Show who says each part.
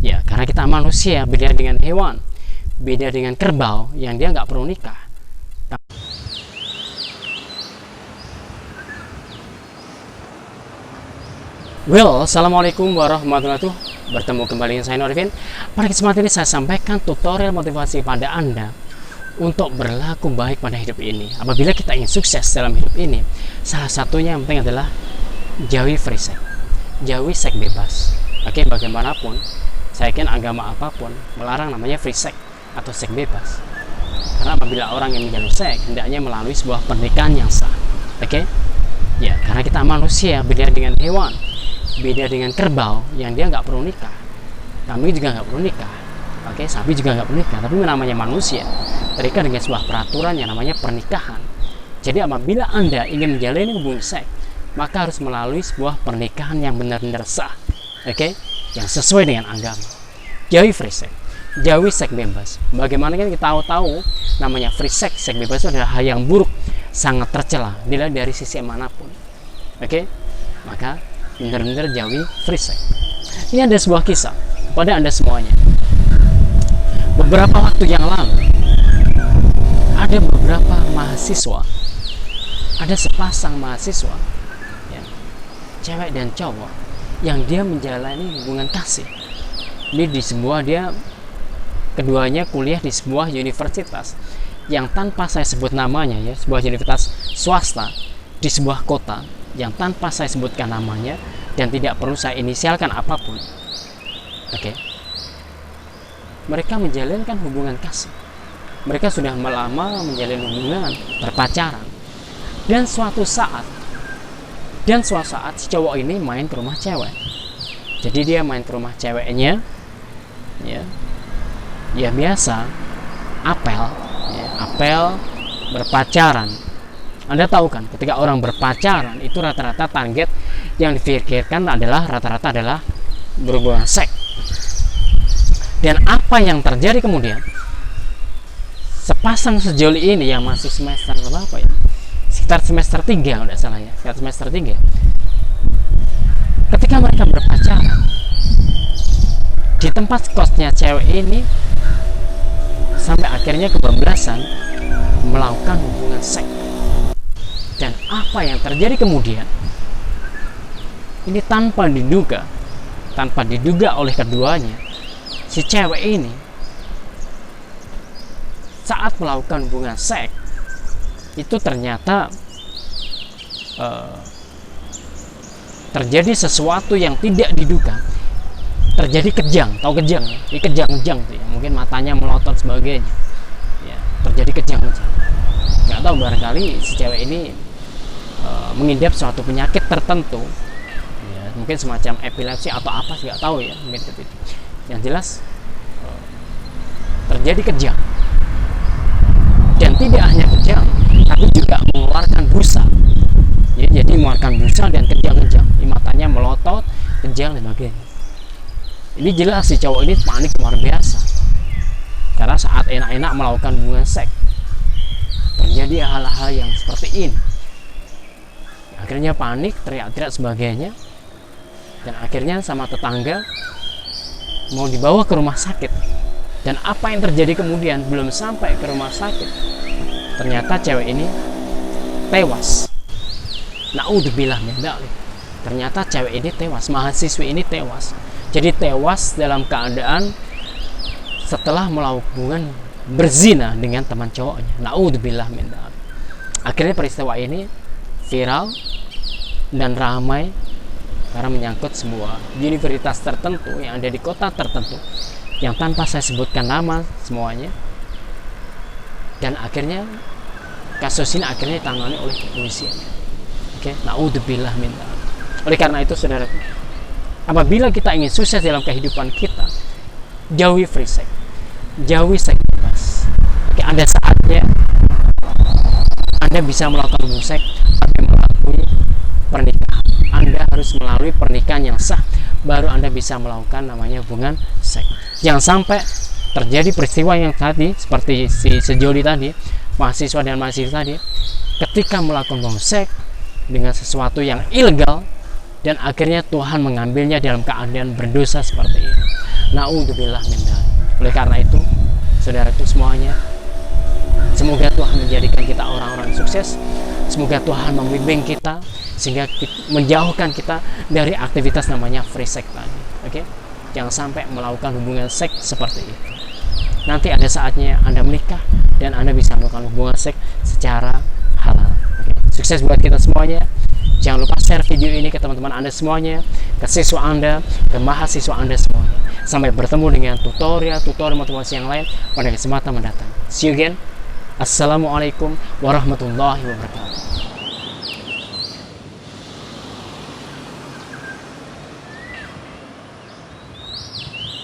Speaker 1: Ya, karena kita manusia, beda dengan hewan, beda dengan kerbau yang dia nggak perlu nikah. Well, assalamualaikum warahmatullahi wabarakatuh. Bertemu kembali dengan saya Norvin. Pada kesempatan ini saya sampaikan tutorial motivasi pada Anda untuk berlaku baik pada hidup ini. Apabila kita ingin sukses dalam hidup ini, salah satunya yang penting adalah jauhi free sex, jauhi seks bebas. Oke, bagaimanapun, saya yakin agama apapun melarang namanya free sex atau seks bebas. Karena apabila orang yang menjalani seks, hendaknya melalui sebuah pernikahan yang sah. Oke, ya, karena kita manusia, beda dengan hewan, beda dengan kerbau yang dia nggak perlu nikah. Kami juga nggak perlu nikah. Oke, sapi juga nggak perlu nikah. Tapi namanya manusia, terikat dengan sebuah peraturan yang namanya pernikahan. Jadi apabila Anda ingin menjalani hubungan seks, maka harus melalui sebuah pernikahan yang benar-benar sah. Oke, yang sesuai dengan agama. Jauhi free sex, jauhi seks bebas. Bagaimana kan kita tahu namanya free sex, seks bebas itu adalah hal yang buruk, sangat tercela dilihat dari sisi manapun. Oke, maka benar-benar jauhi free sex. Ini ada sebuah kisah kepada Anda semuanya. Beberapa waktu yang lalu, ada beberapa mahasiswa, ada sepasang mahasiswa, ya, cewek dan cowok, yang dia menjalani hubungan kasih. Ini di sebuah, keduanya kuliah di sebuah universitas yang tanpa saya sebut namanya, ya, sebuah universitas swasta di sebuah kota yang tanpa saya sebutkan namanya dan tidak perlu saya inisialkan apapun. Oke. Mereka menjalankan hubungan kasih. Mereka sudah lama menjalin hubungan berpacaran. Dan suatu saat si cowok ini main ke rumah cewek. Jadi dia main ke rumah ceweknya, ya biasa, apel berpacaran. Anda tahu kan, ketika orang berpacaran itu rata-rata target yang dipikirkan rata-rata adalah berhubungan seks. Dan apa yang terjadi kemudian? Sepasang sejoli ini yang masih semester berapa ya? Sekitar semester 3 kalau tidak salah ya, sekitar semester 3. Ketika mereka berpacaran di tempat kosnya cewek ini, sampai akhirnya kebablasan melakukan hubungan seks. Dan apa yang terjadi kemudian? Ini tanpa diduga oleh keduanya. Si cewek ini saat melakukan hubungan seks itu ternyata terjadi sesuatu yang tidak diduga. Terjadi kejang, tahu kejang ya? Ini kejang-kejang tuh ya. Mungkin matanya melotot sebagainya. Ya, terjadi kejang-kejang. Nggak tahu, barangkali si cewek ini mengidap suatu penyakit tertentu. Ya, mungkin semacam epilepsi atau apa sih, nggak tahu ya, mungkin itu. Yang jelas terjadi kejang, dan tidak hanya kejang tapi juga mengeluarkan busa, ya, jadi mengeluarkan busa dan kejang-kejang, matanya melotot, kejang dan sebagainya. Ini jelas si cowok ini panik luar biasa karena saat enak-enak melakukan hubungan seks terjadi hal-hal yang seperti ini. Akhirnya panik, teriak-teriak sebagainya, dan akhirnya sama tetangga mau dibawa ke rumah sakit. Dan apa yang terjadi kemudian? Belum sampai ke rumah sakit, ternyata cewek ini tewas. Naudzubillah min dzalik. Ternyata cewek ini tewas, mahasiswi ini tewas. Jadi tewas dalam keadaan setelah melakukan hubungan berzina dengan teman cowoknya. Naudzubillah min dzalik. Akhirnya peristiwa ini viral dan ramai karena menyangkut sebuah universitas tertentu yang ada di kota tertentu yang tanpa saya sebutkan nama semuanya. Dan akhirnya kasus ini akhirnya ditangani oleh kepolisian. Oke, naudzubillah min dzalik. Oleh karena itu, saudara, apabila kita ingin sukses dalam kehidupan kita, jauhi free sex, jauhi seks bebas. Oke, ada saatnya Anda bisa melakukan hubungan seks tapi melalui pernikahan. Anda harus melalui pernikahan yang sah, baru Anda bisa melakukan namanya hubungan seks. Jangan sampai terjadi peristiwa yang tadi seperti si sejoli tadi, mahasiswa dan mahasiswa tadi, ketika melakukan hubungan seks dengan sesuatu yang ilegal dan akhirnya Tuhan mengambilnya dalam keadaan berdosa seperti ini. Naudzubillah min dzalik. Oleh karena itu, saudaraku semuanya, semoga Tuhan menjadikan kita orang-orang sukses. Semoga Tuhan membimbing kita sehingga menjauhkan kita dari aktivitas namanya free sex tadi. Oke? Jangan sampai melakukan hubungan seks seperti itu. Nanti ada saatnya Anda menikah dan Anda bisa melakukan hubungan seks secara halal. Oke? Sukses buat kita semuanya. Jangan lupa share video ini ke teman-teman Anda semuanya, ke siswa Anda, ke mahasiswa Anda semuanya. Sampai bertemu dengan tutorial motivasi yang lain pada kesempatan mendatang. See you again. Assalamualaikum warahmatullahi wabarakatuh.